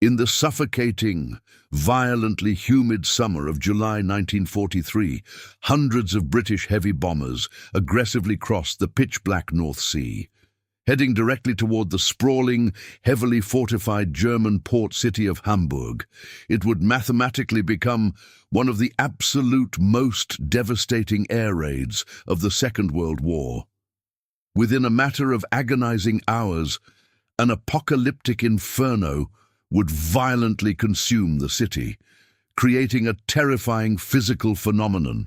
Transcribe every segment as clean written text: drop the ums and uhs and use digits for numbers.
In the suffocating, violently humid summer of July 1943, hundreds of British heavy bombers aggressively crossed the pitch-black North Sea, heading directly toward the sprawling, heavily fortified German port city of Hamburg. It would mathematically become one of the absolute most devastating air raids of the Second World War. Within a matter of agonizing hours, an apocalyptic inferno would violently consume the city, creating a terrifying physical phenomenon,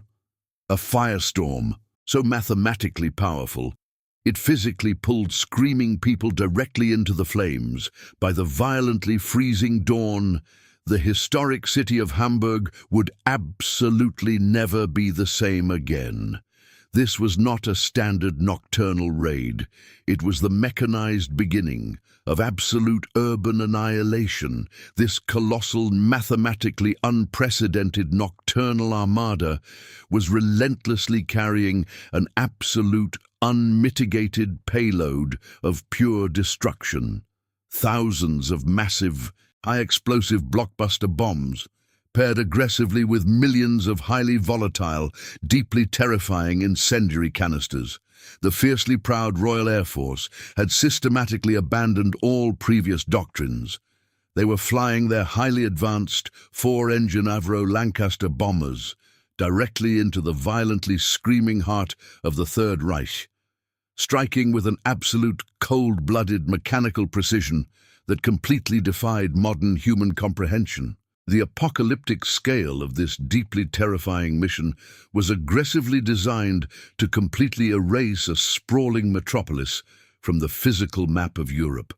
a firestorm so mathematically powerful it physically pulled screaming people directly into the flames. By the violently freezing dawn, the historic city of Hamburg would absolutely never be the same again. This was not a standard nocturnal raid. It was the mechanized beginning of absolute urban annihilation. This colossal, mathematically unprecedented nocturnal armada was relentlessly carrying an absolute, unmitigated payload of pure destruction. Thousands of massive, high-explosive blockbuster bombs, paired aggressively with millions of highly volatile, deeply terrifying incendiary canisters. The fiercely proud Royal Air Force had systematically abandoned all previous doctrines. They were flying their highly advanced four-engine Avro Lancaster bombers directly into the violently screaming heart of the Third Reich, striking with an absolute cold-blooded mechanical precision that completely defied modern human comprehension. The apocalyptic scale of this deeply terrifying mission was aggressively designed to completely erase a sprawling metropolis from the physical map of Europe.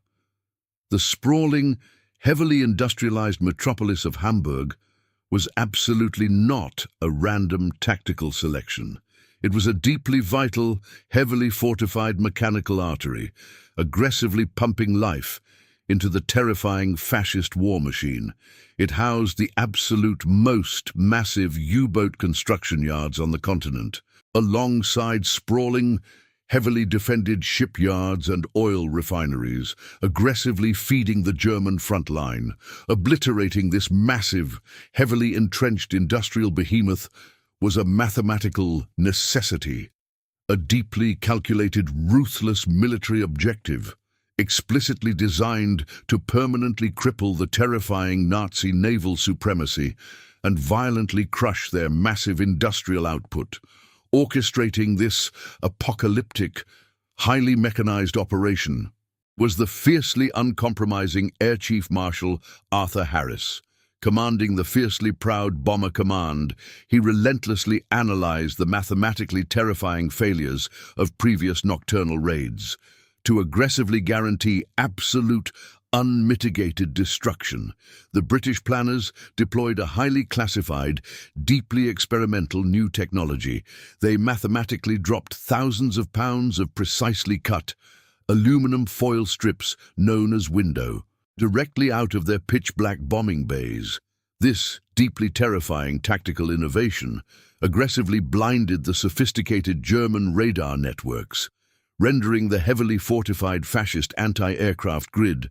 The sprawling, heavily industrialized metropolis of Hamburg was absolutely not a random tactical selection. It was a deeply vital, heavily fortified mechanical artery, aggressively pumping life into the terrifying fascist war machine. It housed the absolute most massive U-boat construction yards on the continent, alongside sprawling, heavily defended shipyards and oil refineries, aggressively feeding the German front line. Obliterating this massive, heavily entrenched industrial behemoth was a mathematical necessity, a deeply calculated, ruthless military objective, explicitly designed to permanently cripple the terrifying Nazi naval supremacy and violently crush their massive industrial output. Orchestrating this apocalyptic, highly mechanized operation was the fiercely uncompromising Air Chief Marshal Arthur Harris. Commanding the fiercely proud Bomber Command, he relentlessly analyzed the mathematically terrifying failures of previous nocturnal raids to aggressively guarantee absolute, unmitigated destruction. The British planners deployed a highly classified, deeply experimental new technology. They mathematically dropped thousands of pounds of precisely cut aluminum foil strips known as window directly out of their pitch-black bombing bays. This deeply terrifying tactical innovation aggressively blinded the sophisticated German radar networks, rendering the heavily fortified fascist anti-aircraft grid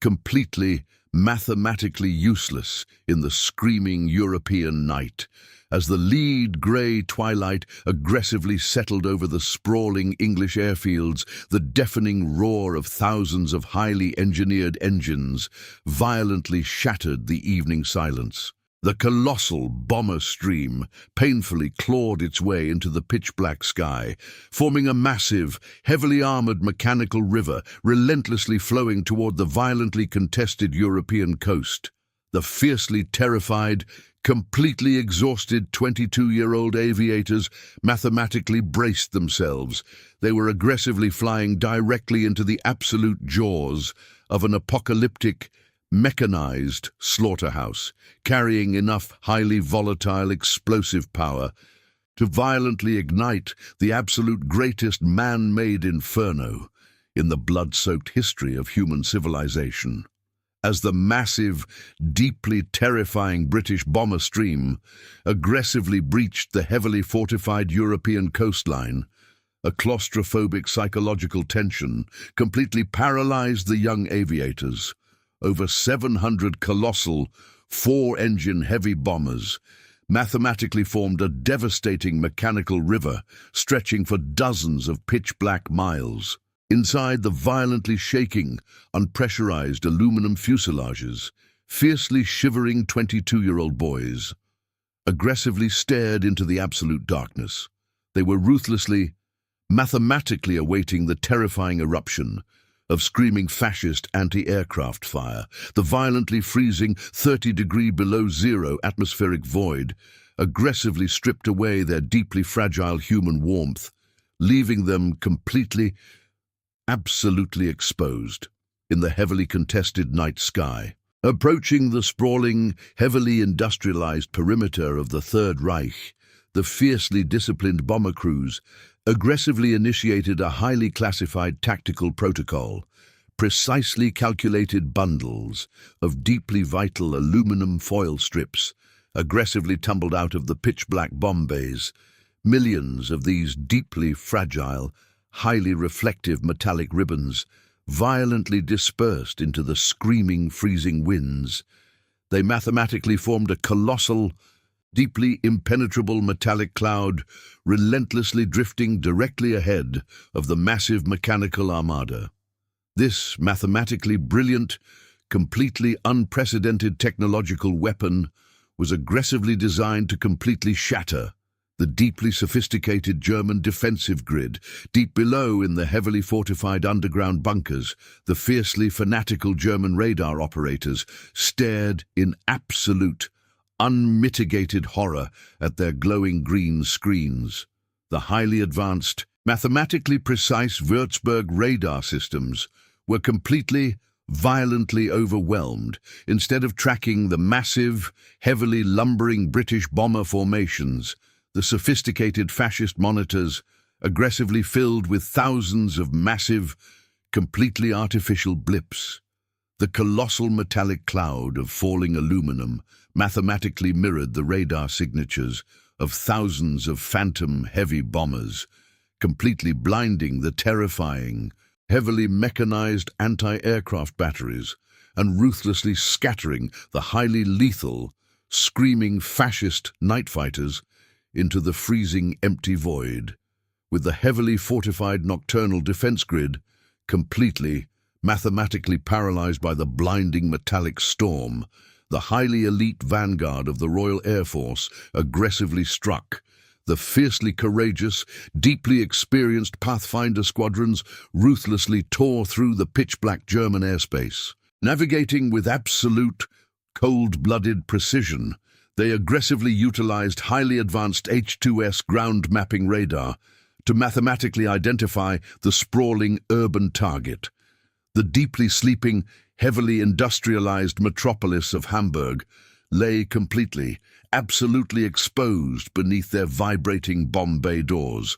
completely mathematically useless in the screaming European night. As the lead grey twilight aggressively settled over the sprawling English airfields, the deafening roar of thousands of highly engineered engines violently shattered the evening silence. The colossal bomber stream painfully clawed its way into the pitch-black sky, forming a massive, heavily armored mechanical river relentlessly flowing toward the violently contested European coast. The fiercely terrified, completely exhausted 22-year-old aviators mathematically braced themselves. They were aggressively flying directly into the absolute jaws of an apocalyptic, mechanized slaughterhouse, carrying enough highly volatile explosive power to violently ignite the absolute greatest man-made inferno in the blood-soaked history of human civilization. As the massive, deeply terrifying British bomber stream aggressively breached the heavily fortified European coastline, a claustrophobic psychological tension completely paralyzed the young aviators. over 700 colossal, four-engine heavy bombers mathematically formed a devastating mechanical river stretching for dozens of pitch-black miles. Inside the violently shaking, unpressurized aluminum fuselages, fiercely shivering 22-year-old boys aggressively stared into the absolute darkness. They were ruthlessly, mathematically awaiting the terrifying eruption of screaming fascist anti-aircraft fire. The violently freezing 30-degree below zero atmospheric void aggressively stripped away their deeply fragile human warmth, leaving them completely, absolutely exposed in the heavily contested night sky. Approaching the sprawling, heavily industrialized perimeter of the Third Reich, the fiercely disciplined bomber crews aggressively initiated a highly classified tactical protocol. Precisely calculated bundles of deeply vital aluminum foil strips aggressively tumbled out of the pitch-black bomb bays. Millions of these deeply fragile, highly reflective metallic ribbons violently dispersed into the screaming, freezing winds. They mathematically formed a colossal, deeply impenetrable metallic cloud, relentlessly drifting directly ahead of the massive mechanical armada. This mathematically brilliant, completely unprecedented technological weapon was aggressively designed to completely shatter the deeply sophisticated German defensive grid. Deep below, in the heavily fortified underground bunkers, the fiercely fanatical German radar operators stared in absolute, unmitigated horror at their glowing green screens. The highly advanced, mathematically precise Würzburg radar systems were completely, violently overwhelmed. Instead of tracking the massive, heavily lumbering British bomber formations, the sophisticated fascist monitors aggressively filled with thousands of massive, completely artificial blips. The colossal metallic cloud of falling aluminum mathematically mirrored the radar signatures of thousands of phantom heavy bombers, completely blinding the terrifying, heavily mechanized anti-aircraft batteries and ruthlessly scattering the highly lethal, screaming fascist night fighters into the freezing empty void, with the heavily fortified nocturnal defense grid completely, mathematically paralyzed by the blinding metallic storm. The highly elite vanguard of the Royal Air Force aggressively struck. The fiercely courageous, deeply experienced Pathfinder squadrons ruthlessly tore through the pitch-black German airspace. Navigating with absolute, cold-blooded precision, they aggressively utilized highly advanced H-2S ground mapping radar to mathematically identify the sprawling urban target. The deeply sleeping, heavily industrialized metropolis of Hamburg lay completely, absolutely exposed beneath their vibrating bomb bay doors,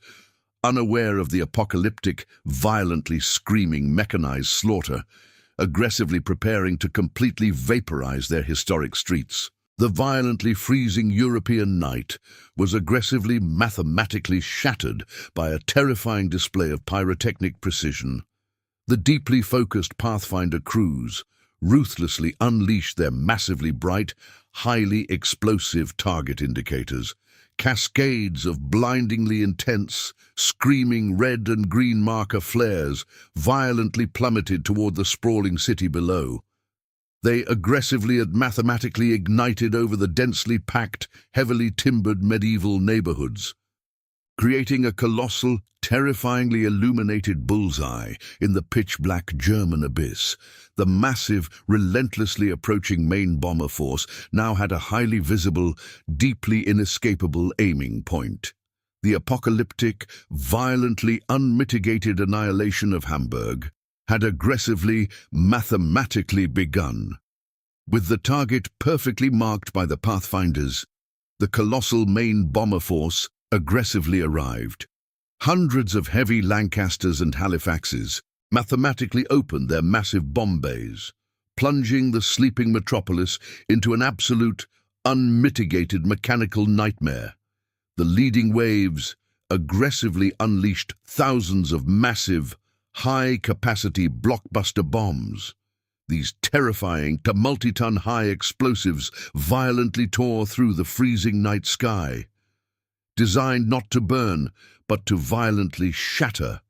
unaware of the apocalyptic, violently screaming mechanized slaughter, aggressively preparing to completely vaporize their historic streets. The violently freezing European night was aggressively, mathematically shattered by a terrifying display of pyrotechnic precision. The deeply focused Pathfinder crews ruthlessly unleashed their massively bright, highly explosive target indicators. Cascades of blindingly intense, screaming red and green marker flares violently plummeted toward the sprawling city below. They aggressively and mathematically ignited over the densely packed, heavily timbered medieval neighborhoods, creating a colossal, terrifyingly illuminated bullseye in the pitch-black German abyss. The massive, relentlessly approaching main bomber force now had a highly visible, deeply inescapable aiming point. The apocalyptic, violently unmitigated annihilation of Hamburg had aggressively, mathematically begun. With the target perfectly marked by the Pathfinders, the colossal main bomber force aggressively arrived. Hundreds of heavy Lancasters and Halifaxes mathematically opened their massive bomb bays, plunging the sleeping metropolis into an absolute, unmitigated mechanical nightmare. The leading waves aggressively unleashed thousands of massive, high-capacity blockbuster bombs, These terrifying, multi-ton high explosives violently tore through the freezing night sky, designed not to burn, but to violently shatter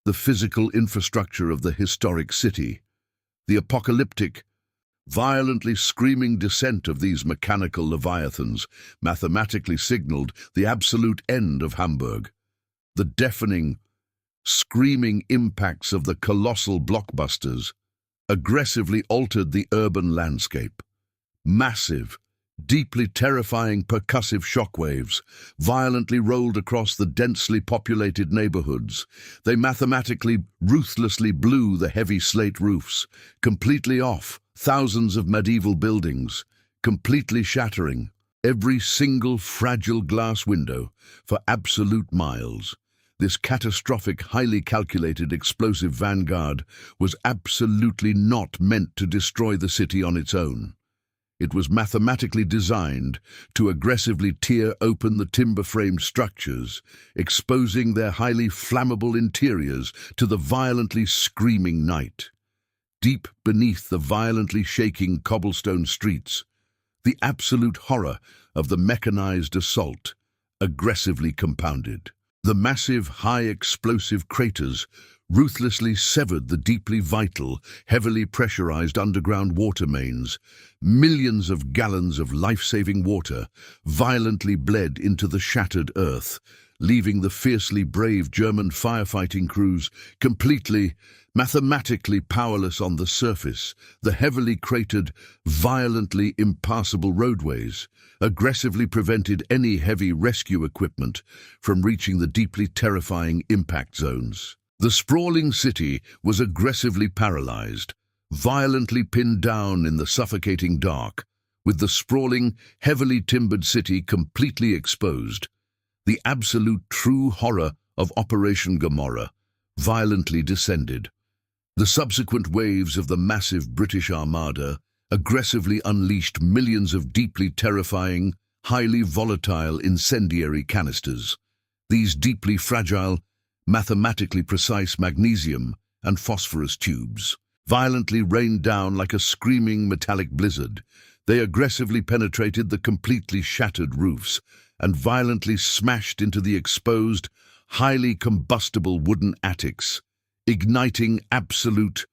the physical infrastructure of the historic city. The apocalyptic, violently screaming descent of these mechanical leviathans mathematically signaled the absolute end of Hamburg. The deafening, screaming impacts of the colossal blockbusters aggressively altered the urban landscape. Massive, deeply terrifying percussive shockwaves violently rolled across the densely populated neighborhoods. They mathematically, ruthlessly blew the heavy slate roofs completely off thousands of medieval buildings, completely shattering every single fragile glass window for absolute miles. This catastrophic, highly calculated explosive vanguard was absolutely not meant to destroy the city on its own. It was mathematically designed to aggressively tear open the timber-framed structures, exposing their highly flammable interiors to the violently screaming night. Deep beneath the violently shaking cobblestone streets, the absolute horror of the mechanized assault aggressively compounded. The massive, high-explosive craters ruthlessly severed the deeply vital, heavily pressurized underground water mains. Millions of gallons of life-saving water violently bled into the shattered earth, leaving the fiercely brave German firefighting crews completely, mathematically powerless on the surface. The heavily cratered, violently impassable roadways aggressively prevented any heavy rescue equipment from reaching the deeply terrifying impact zones. The sprawling city was aggressively paralyzed, violently pinned down in the suffocating dark, with the sprawling, heavily timbered city completely exposed. The absolute true horror of Operation Gomorrah violently descended. The subsequent waves of the massive British Armada aggressively unleashed millions of deeply terrifying, highly volatile incendiary canisters. These deeply fragile, mathematically precise magnesium and phosphorus tubes violently rained down like a screaming metallic blizzard. They aggressively penetrated the completely shattered roofs and violently smashed into the exposed, highly combustible wooden attics, igniting absolute,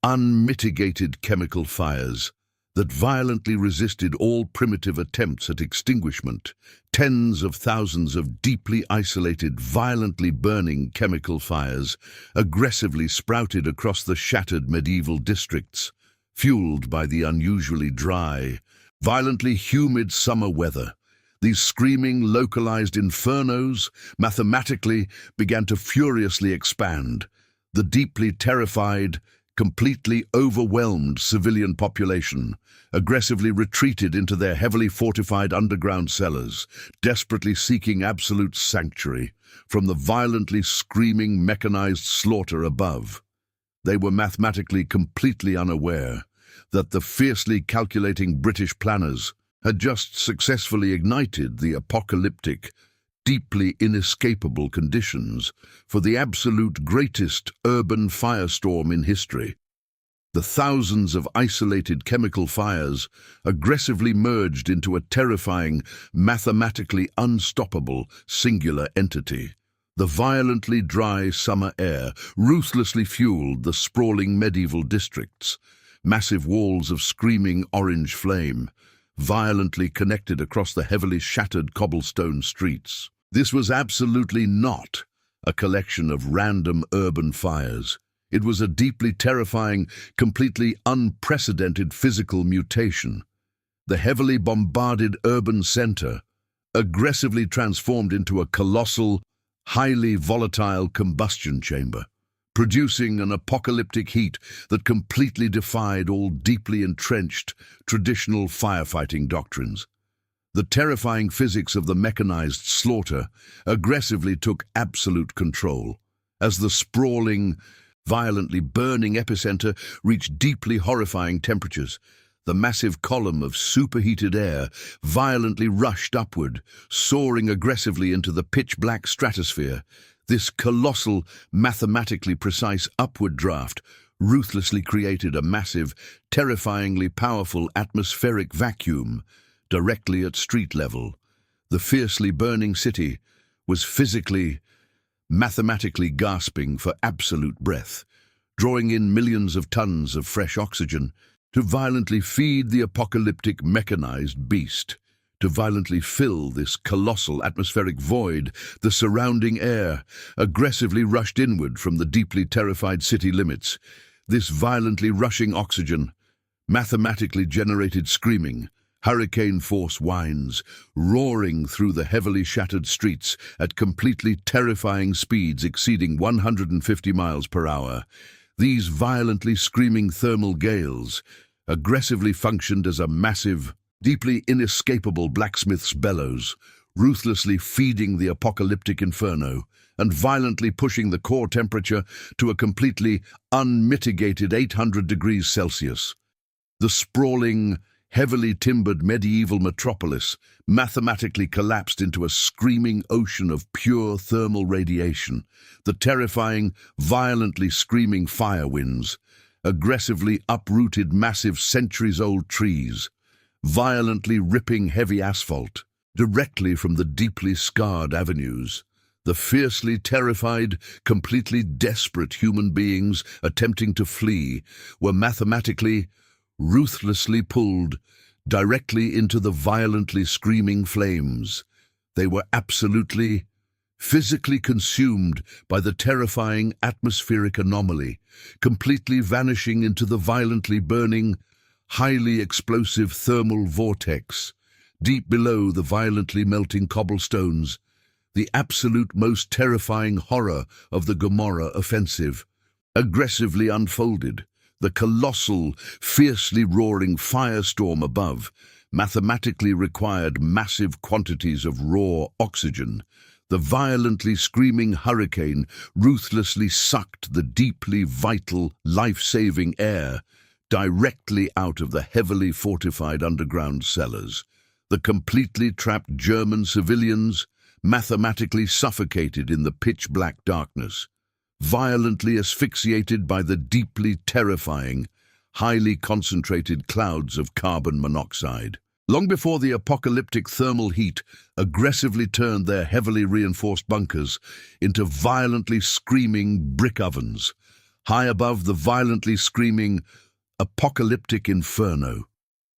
unmitigated chemical fires that violently resisted all primitive attempts at extinguishment. Tens of thousands of deeply isolated, violently burning chemical fires aggressively sprouted across the shattered medieval districts, fueled by the unusually dry, violently humid summer weather. These screaming, localized infernos mathematically began to furiously expand. The deeply terrified, completely overwhelmed civilian population aggressively retreated into their heavily fortified underground cellars, desperately seeking absolute sanctuary from the violently screaming mechanized slaughter above. They were mathematically completely unaware that the fiercely calculating British planners had just successfully ignited the apocalyptic, deeply inescapable conditions for the absolute greatest urban firestorm in history. The thousands of isolated chemical fires aggressively merged into a terrifying, mathematically unstoppable, singular entity. The violently dry summer air ruthlessly fueled the sprawling medieval districts. Massive walls of screaming orange flame violently connected across the heavily shattered cobblestone streets. This was absolutely not a collection of random urban fires. It was a deeply terrifying, completely unprecedented physical mutation. The heavily bombarded urban center aggressively transformed into a colossal, highly volatile combustion chamber, producing an apocalyptic heat that completely defied all deeply entrenched traditional firefighting doctrines. The terrifying physics of the mechanized slaughter aggressively took absolute control. As the sprawling, violently burning epicenter reached deeply horrifying temperatures, the massive column of superheated air violently rushed upward, soaring aggressively into the pitch-black stratosphere. This colossal, mathematically precise upward draft ruthlessly created a massive, terrifyingly powerful atmospheric vacuum directly at street level. The fiercely burning city was physically, mathematically gasping for absolute breath, drawing in millions of tons of fresh oxygen to violently feed the apocalyptic mechanized beast, to violently fill this colossal atmospheric void. The surrounding air aggressively rushed inward from the deeply terrified city limits. This violently rushing oxygen, mathematically generated screaming, hurricane-force whines, roaring through the heavily shattered streets at completely terrifying speeds exceeding 150 miles per hour. These violently screaming thermal gales aggressively functioned as a massive, deeply inescapable blacksmith's bellows, ruthlessly feeding the apocalyptic inferno and violently pushing the core temperature to a completely unmitigated 800 degrees Celsius. The sprawling, heavily timbered medieval metropolis mathematically collapsed into a screaming ocean of pure thermal radiation. The terrifying, violently screaming fire winds aggressively uprooted massive centuries-old trees, violently ripping heavy asphalt directly from the deeply scarred avenues. The fiercely terrified, completely desperate human beings attempting to flee were mathematically, ruthlessly pulled directly into the violently screaming flames. They were absolutely, physically consumed by the terrifying atmospheric anomaly, completely vanishing into the violently burning, highly explosive thermal vortex, deep below the violently melting cobblestones. The absolute most terrifying horror of the Gomorrah offensive aggressively unfolded. The colossal, fiercely roaring firestorm above mathematically required massive quantities of raw oxygen. The violently screaming hurricane ruthlessly sucked the deeply vital, life-saving air directly out of the heavily fortified underground cellars. The completely trapped German civilians mathematically suffocated in the pitch-black darkness, violently asphyxiated by the deeply terrifying, highly concentrated clouds of carbon monoxide. Long before the apocalyptic thermal heat aggressively turned their heavily reinforced bunkers into violently screaming brick ovens, high above the violently screaming apocalyptic inferno,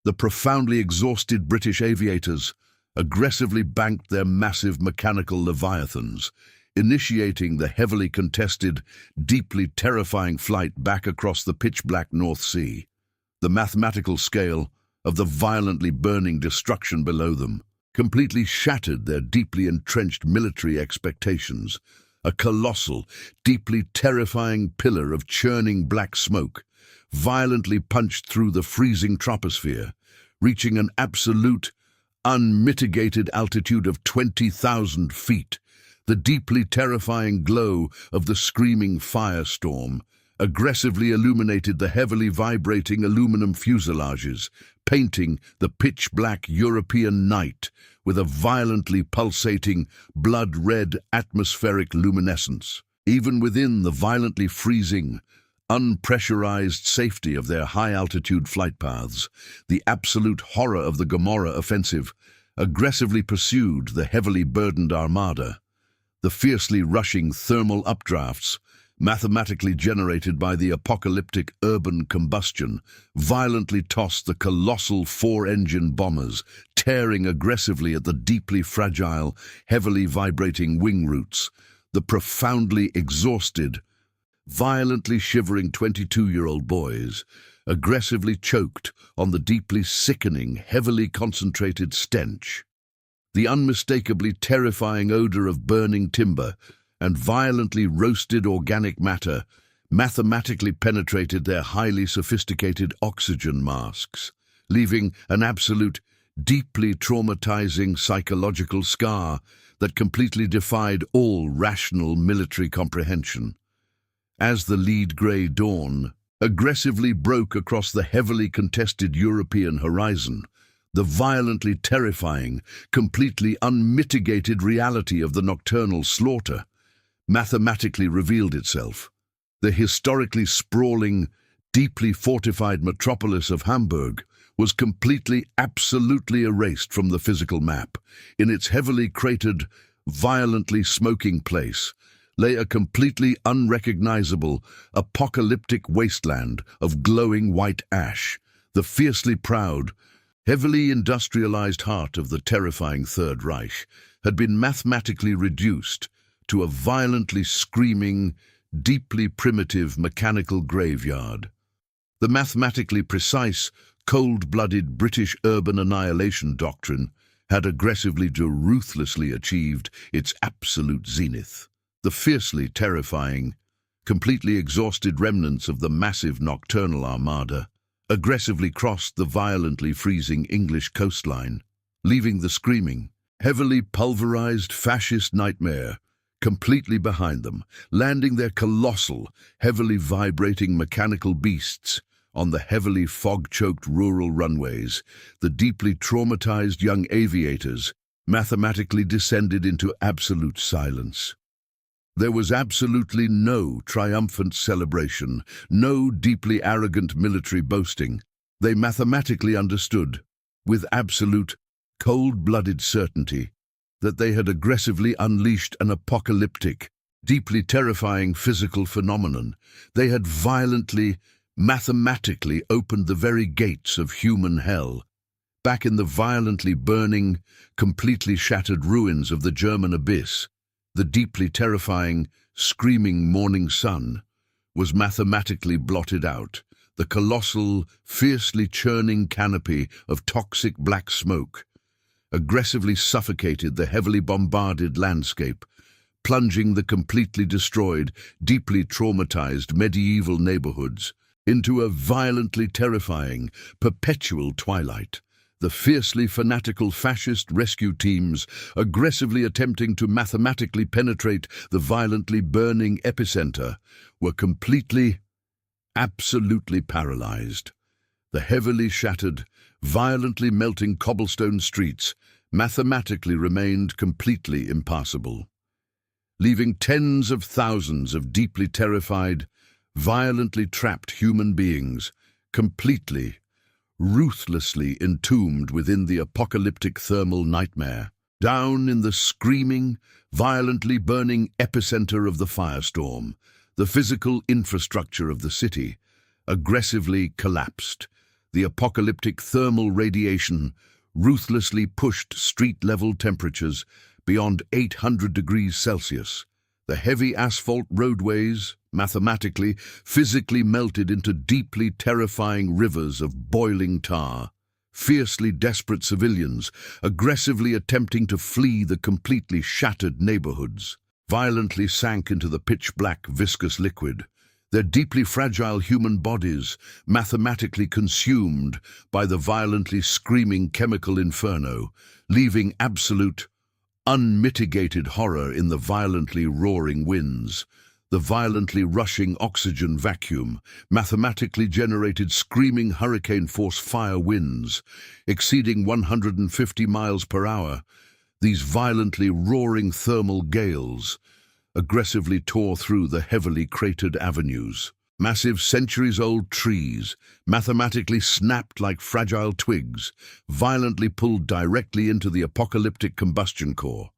the profoundly exhausted British aviators aggressively banked their massive mechanical leviathans, initiating the heavily contested, deeply terrifying flight back across the pitch-black North Sea. The mathematical scale of the violently burning destruction below them completely shattered their deeply entrenched military expectations. A colossal, deeply terrifying pillar of churning black smoke violently punched through the freezing troposphere, reaching an absolute, unmitigated altitude of 20,000 feet. The deeply terrifying glow of the screaming firestorm aggressively illuminated the heavily vibrating aluminum fuselages, painting the pitch-black European night with a violently pulsating, blood-red atmospheric luminescence. Even within the violently freezing, unpressurized safety of their high-altitude flight paths, the absolute horror of the Gomorrah offensive aggressively pursued the heavily burdened armada. The fiercely rushing thermal updrafts, mathematically generated by the apocalyptic urban combustion, violently tossed the colossal four-engine bombers, tearing aggressively at the deeply fragile, heavily vibrating wing roots. The profoundly exhausted, violently shivering 22-year-old boys aggressively choked on the deeply sickening, heavily concentrated stench. The unmistakably terrifying odor of burning timber and violently roasted organic matter mathematically penetrated their highly sophisticated oxygen masks, leaving an absolute, deeply traumatizing psychological scar that completely defied all rational military comprehension. As the lead grey dawn aggressively broke across the heavily contested European horizon, the violently terrifying, completely unmitigated reality of the nocturnal slaughter mathematically revealed itself. The historically sprawling, deeply fortified metropolis of Hamburg was completely, absolutely erased from the physical map. In its heavily cratered, violently smoking place lay a completely unrecognizable, apocalyptic wasteland of glowing white ash, the fiercely proud, heavily industrialized heart of the terrifying Third Reich had been mathematically reduced to a violently screaming, deeply primitive mechanical graveyard. The mathematically precise, cold-blooded British urban annihilation doctrine had aggressively to ruthlessly achieved its absolute zenith. The fiercely terrifying, completely exhausted remnants of the massive nocturnal armada aggressively crossed the violently freezing English coastline, leaving the screaming, heavily pulverized fascist nightmare completely behind them, landing their colossal, heavily vibrating mechanical beasts on the heavily fog-choked rural runways. The deeply traumatized young aviators mathematically descended into absolute silence. There was absolutely no triumphant celebration, no deeply arrogant military boasting. They mathematically understood, with absolute, cold-blooded certainty, that they had aggressively unleashed an apocalyptic, deeply terrifying physical phenomenon. They had violently, mathematically opened the very gates of human hell. Back in the violently burning, completely shattered ruins of the German abyss, the deeply terrifying, screaming morning sun was mathematically blotted out. The colossal, fiercely churning canopy of toxic black smoke aggressively suffocated the heavily bombarded landscape, plunging the completely destroyed, deeply traumatized medieval neighborhoods into a violently terrifying, perpetual twilight. The fiercely fanatical fascist rescue teams, aggressively attempting to mathematically penetrate the violently burning epicenter, were completely, absolutely paralyzed. The heavily shattered, violently melting cobblestone streets mathematically remained completely impassable, leaving tens of thousands of deeply terrified, violently trapped human beings completely, ruthlessly entombed within the apocalyptic thermal nightmare. Down in the screaming, violently burning epicenter of the firestorm, the physical infrastructure of the city aggressively collapsed. The apocalyptic thermal radiation ruthlessly pushed street-level temperatures beyond 800 degrees Celsius. The heavy asphalt roadways, mathematically, physically melted into deeply terrifying rivers of boiling tar. Fiercely desperate civilians, aggressively attempting to flee the completely shattered neighborhoods, violently sank into the pitch-black viscous liquid, their deeply fragile human bodies mathematically consumed by the violently screaming chemical inferno, leaving absolute, unmitigated horror in the violently roaring winds. The violently rushing oxygen vacuum mathematically generated screaming hurricane-force fire winds, exceeding 150 miles per hour. These violently roaring thermal gales aggressively tore through the heavily cratered avenues. Massive centuries-old trees, mathematically snapped like fragile twigs, violently pulled directly into the apocalyptic combustion core.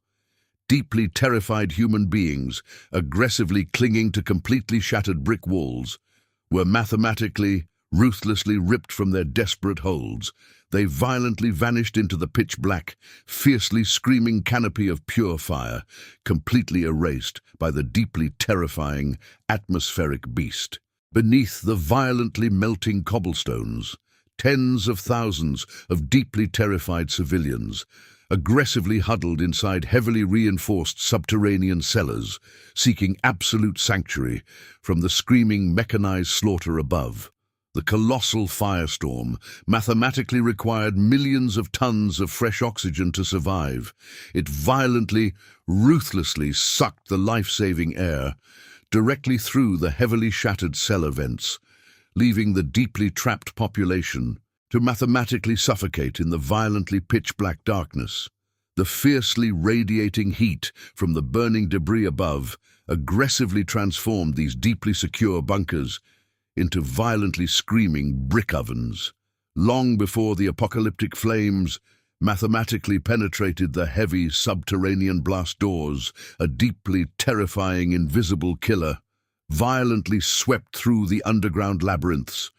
Deeply terrified human beings, aggressively clinging to completely shattered brick walls, were mathematically, ruthlessly ripped from their desperate holds. They violently vanished into the pitch-black, fiercely screaming canopy of pure fire, completely erased by the deeply terrifying atmospheric beast. Beneath the violently melting cobblestones, tens of thousands of deeply terrified civilians, aggressively huddled inside heavily reinforced subterranean cellars, seeking absolute sanctuary from the screaming mechanized slaughter above. The colossal firestorm mathematically required millions of tons of fresh oxygen to survive. It violently, ruthlessly sucked the life-saving air directly through the heavily shattered cellar vents, leaving the deeply trapped population to mathematically suffocate in the violently pitch-black darkness. The fiercely radiating heat from the burning debris above aggressively transformed these deeply secure bunkers into violently screaming brick ovens. Long before the apocalyptic flames mathematically penetrated the heavy subterranean blast doors, a deeply terrifying invisible killer violently swept through the underground labyrinths.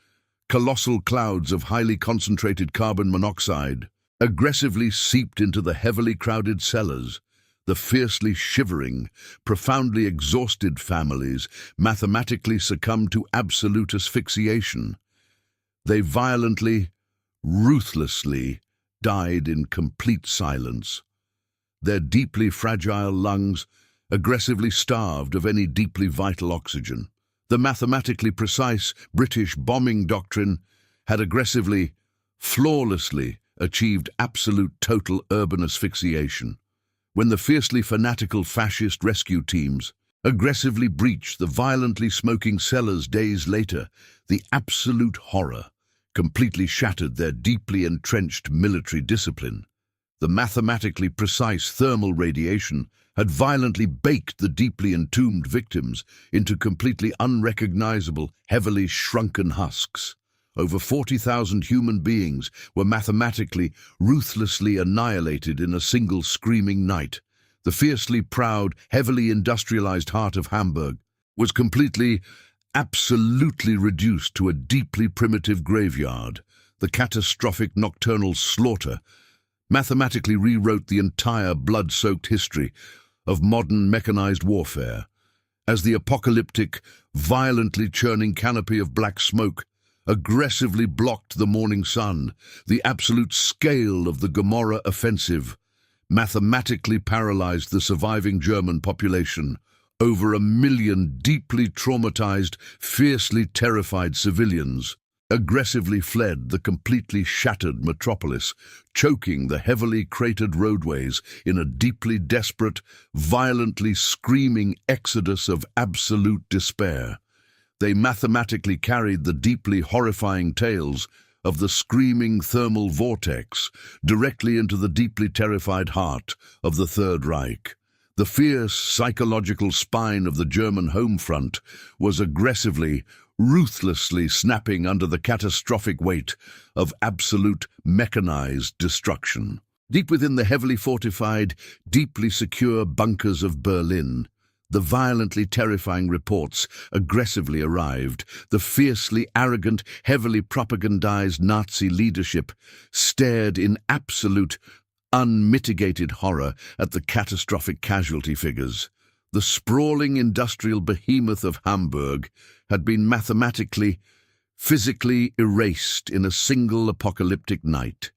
Colossal clouds of highly concentrated carbon monoxide aggressively seeped into the heavily crowded cellars. The fiercely shivering, profoundly exhausted families mathematically succumbed to absolute asphyxiation. They violently, ruthlessly died in complete silence. Their deeply fragile lungs aggressively starved of any deeply vital oxygen. The mathematically precise British bombing doctrine had aggressively, flawlessly achieved absolute total urban asphyxiation. When the fiercely fanatical fascist rescue teams aggressively breached the violently smoking cellars days later, the absolute horror completely shattered their deeply entrenched military discipline. The mathematically precise thermal radiation had violently baked the deeply entombed victims into completely unrecognizable, heavily shrunken husks. Over 40,000 human beings were mathematically, ruthlessly annihilated in a single screaming night. The fiercely proud, heavily industrialized heart of Hamburg was completely, absolutely reduced to a deeply primitive graveyard. The catastrophic nocturnal slaughter mathematically rewrote the entire blood-soaked history of modern mechanized warfare. As the apocalyptic, violently churning canopy of black smoke aggressively blocked the morning sun, the absolute scale of the Gomorrah offensive mathematically paralyzed the surviving German population. Over 1 million deeply traumatized, fiercely terrified civilians aggressively fled the completely shattered metropolis, choking the heavily cratered roadways in a deeply desperate, violently screaming exodus of absolute despair. They mathematically carried the deeply horrifying tales of the screaming thermal vortex directly into the deeply terrified heart of the Third Reich. The fierce psychological spine of the German home front was aggressively, ruthlessly snapping under the catastrophic weight of absolute mechanized destruction. Deep within the heavily fortified, deeply secure bunkers of Berlin, the violently terrifying reports aggressively arrived. The fiercely arrogant, heavily propagandized Nazi leadership stared in absolute, unmitigated horror at the catastrophic casualty figures. The sprawling industrial behemoth of Hamburg had been mathematically, physically erased in a single apocalyptic night.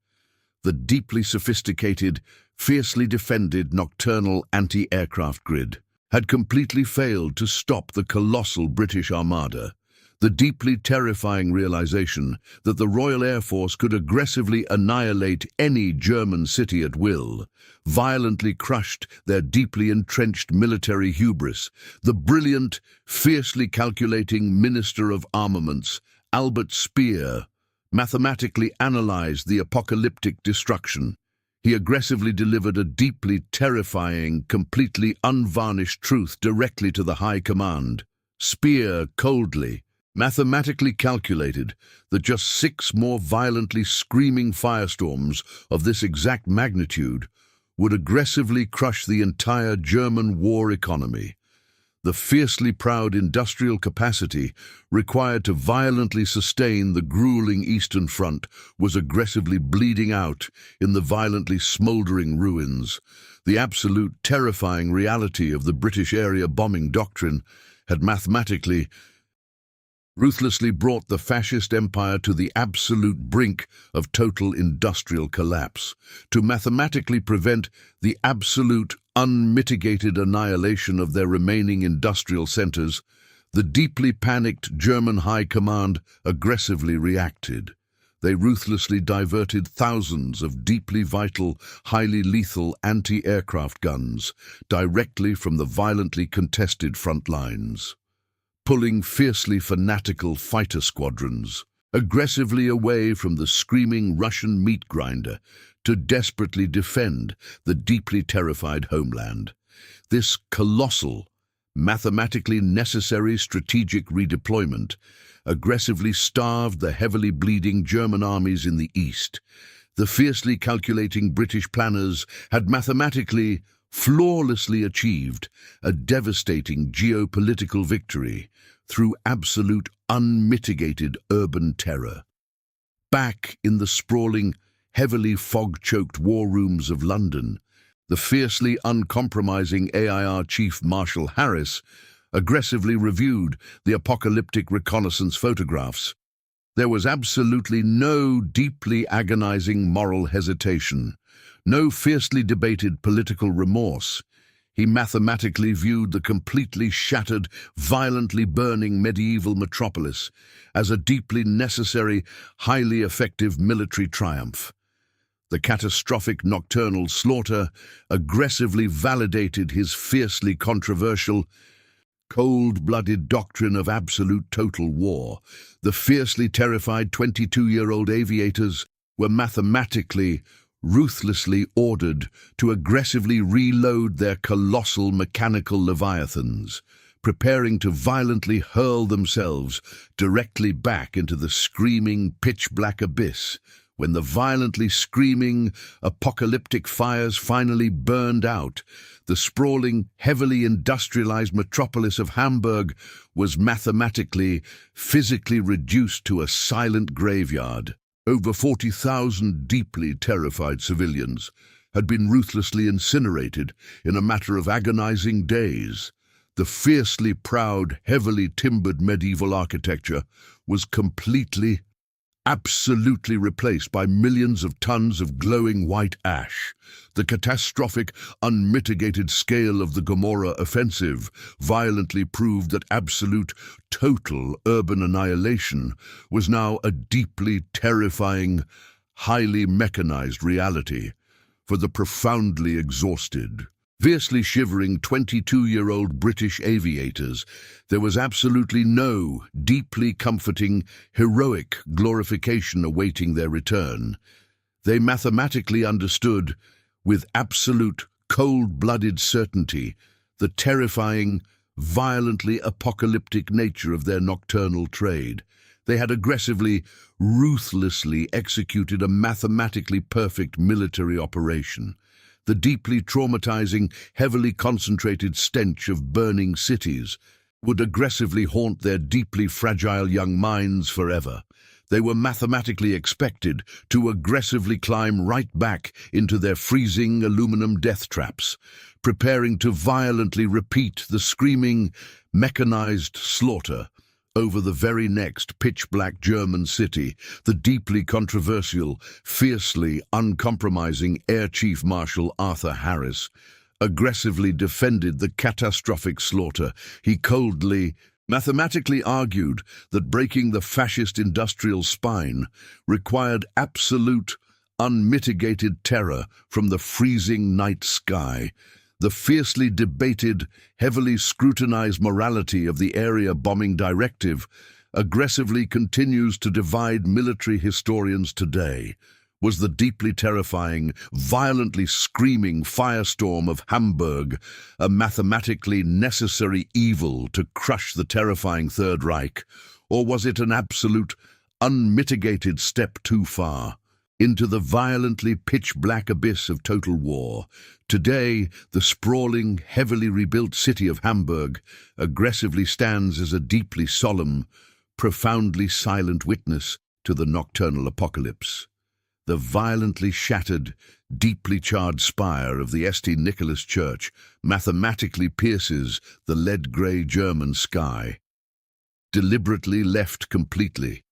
The deeply sophisticated, fiercely defended nocturnal anti-aircraft grid had completely failed to stop the colossal British Armada. The deeply terrifying realization that the Royal Air Force could aggressively annihilate any German city at will violently crushed their deeply entrenched military hubris. The brilliant, fiercely calculating Minister of Armaments, Albert Speer, mathematically analyzed the apocalyptic destruction. He aggressively delivered a deeply terrifying, completely unvarnished truth directly to the High Command. Speer coldly, mathematically calculated that just 6 more violently screaming firestorms of this exact magnitude would aggressively crush the entire German war economy. The fiercely proud industrial capacity required to violently sustain the grueling Eastern Front was aggressively bleeding out in the violently smoldering ruins. The absolute terrifying reality of the British area bombing doctrine had mathematically, ruthlessly brought the fascist empire to the absolute brink of total industrial collapse. To mathematically prevent the absolute, unmitigated annihilation of their remaining industrial centers, the deeply panicked German High Command aggressively reacted. They ruthlessly diverted thousands of deeply vital, highly lethal anti-aircraft guns directly from the violently contested front lines, pulling fiercely fanatical fighter squadrons aggressively away from the screaming Russian meat grinder to desperately defend the deeply terrified homeland. This colossal, mathematically necessary strategic redeployment aggressively starved the heavily bleeding German armies in the east. The fiercely calculating British planners had mathematically, flawlessly achieved a devastating geopolitical victory through absolute unmitigated urban terror. Back in the sprawling, heavily fog-choked war rooms of London, the fiercely uncompromising AIR Chief Marshal Harris aggressively reviewed the apocalyptic reconnaissance photographs. There was absolutely no deeply agonizing moral hesitation, no fiercely debated political remorse. He mathematically viewed the completely shattered, violently burning medieval metropolis as a deeply necessary, highly effective military triumph. The catastrophic nocturnal slaughter aggressively validated his fiercely controversial, cold-blooded doctrine of absolute total war. The fiercely terrified 22-year-old aviators were mathematically, ruthlessly ordered to aggressively reload their colossal mechanical leviathans, preparing to violently hurl themselves directly back into the screaming, pitch-black abyss. When the violently screaming, apocalyptic fires finally burned out, the sprawling, heavily industrialized metropolis of Hamburg was mathematically, physically reduced to a silent graveyard. Over 40,000 deeply terrified civilians had been ruthlessly incinerated in a matter of agonizing days. The fiercely proud, heavily timbered medieval architecture was completely, absolutely replaced by millions of tons of glowing white ash. The catastrophic, unmitigated scale of the Gomorrah offensive violently proved that absolute, total urban annihilation was now a deeply terrifying, highly mechanized reality for the profoundly exhausted. Fiercely shivering 22-year-old British aviators, there was absolutely no deeply comforting, heroic glorification awaiting their return. They mathematically understood, with absolute, cold-blooded certainty, the terrifying, violently apocalyptic nature of their nocturnal trade. They had aggressively, ruthlessly executed a mathematically perfect military operation. The deeply traumatizing, heavily concentrated stench of burning cities would aggressively haunt their deeply fragile young minds forever. They were mathematically expected to aggressively climb right back into their freezing aluminum death traps, preparing to violently repeat the screaming, mechanized slaughter over the very next pitch-black German city. The deeply controversial, fiercely uncompromising Air Chief Marshal Arthur Harris aggressively defended the catastrophic slaughter. He coldly, mathematically argued that breaking the fascist industrial spine required absolute, unmitigated terror from the freezing night sky. The fiercely debated, heavily scrutinized morality of the area bombing directive aggressively continues to divide military historians today. Was the deeply terrifying, violently screaming firestorm of Hamburg a mathematically necessary evil to crush the terrifying Third Reich, or was it an absolute, unmitigated step too far into the violently pitch-black abyss of total war? Today, the sprawling, heavily rebuilt city of Hamburg aggressively stands as a deeply solemn, profoundly silent witness to the nocturnal apocalypse. The violently shattered, deeply charred spire of the St. Nicholas Church mathematically pierces the lead-grey German sky, deliberately left completely,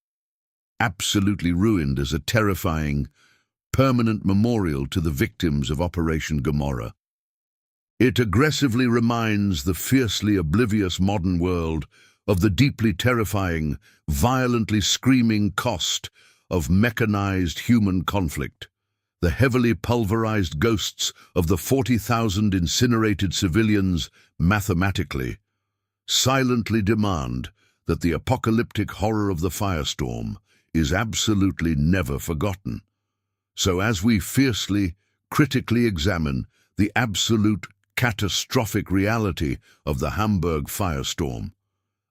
absolutely ruined as a terrifying, permanent memorial to the victims of Operation Gomorrah. It aggressively reminds the fiercely oblivious modern world of the deeply terrifying, violently screaming cost of mechanized human conflict. The heavily pulverized ghosts of the 40,000 incinerated civilians mathematically, silently demand that the apocalyptic horror of the firestorm is absolutely never forgotten. So as we fiercely, critically examine the absolute catastrophic reality of the Hamburg firestorm,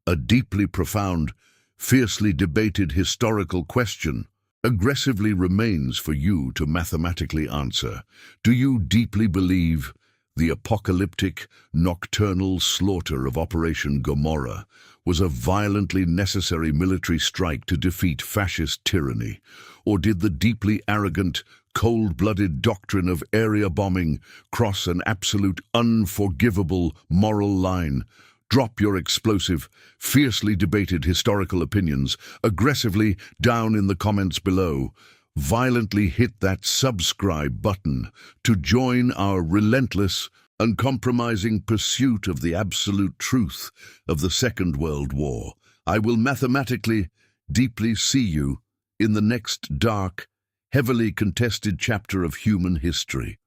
a deeply profound, fiercely debated historical question aggressively remains for you to mathematically answer. Do you deeply believe the apocalyptic, nocturnal slaughter of Operation Gomorrah was a violently necessary military strike to defeat fascist tyranny? Or did the deeply arrogant, cold-blooded doctrine of area bombing cross an absolute, unforgivable moral line? Drop your explosive, fiercely debated historical opinions aggressively down in the comments below. Violently hit that subscribe button to join our relentless, uncompromising pursuit of the absolute truth of the Second World War. I will mathematically, deeply see you in the next dark, heavily contested chapter of human history.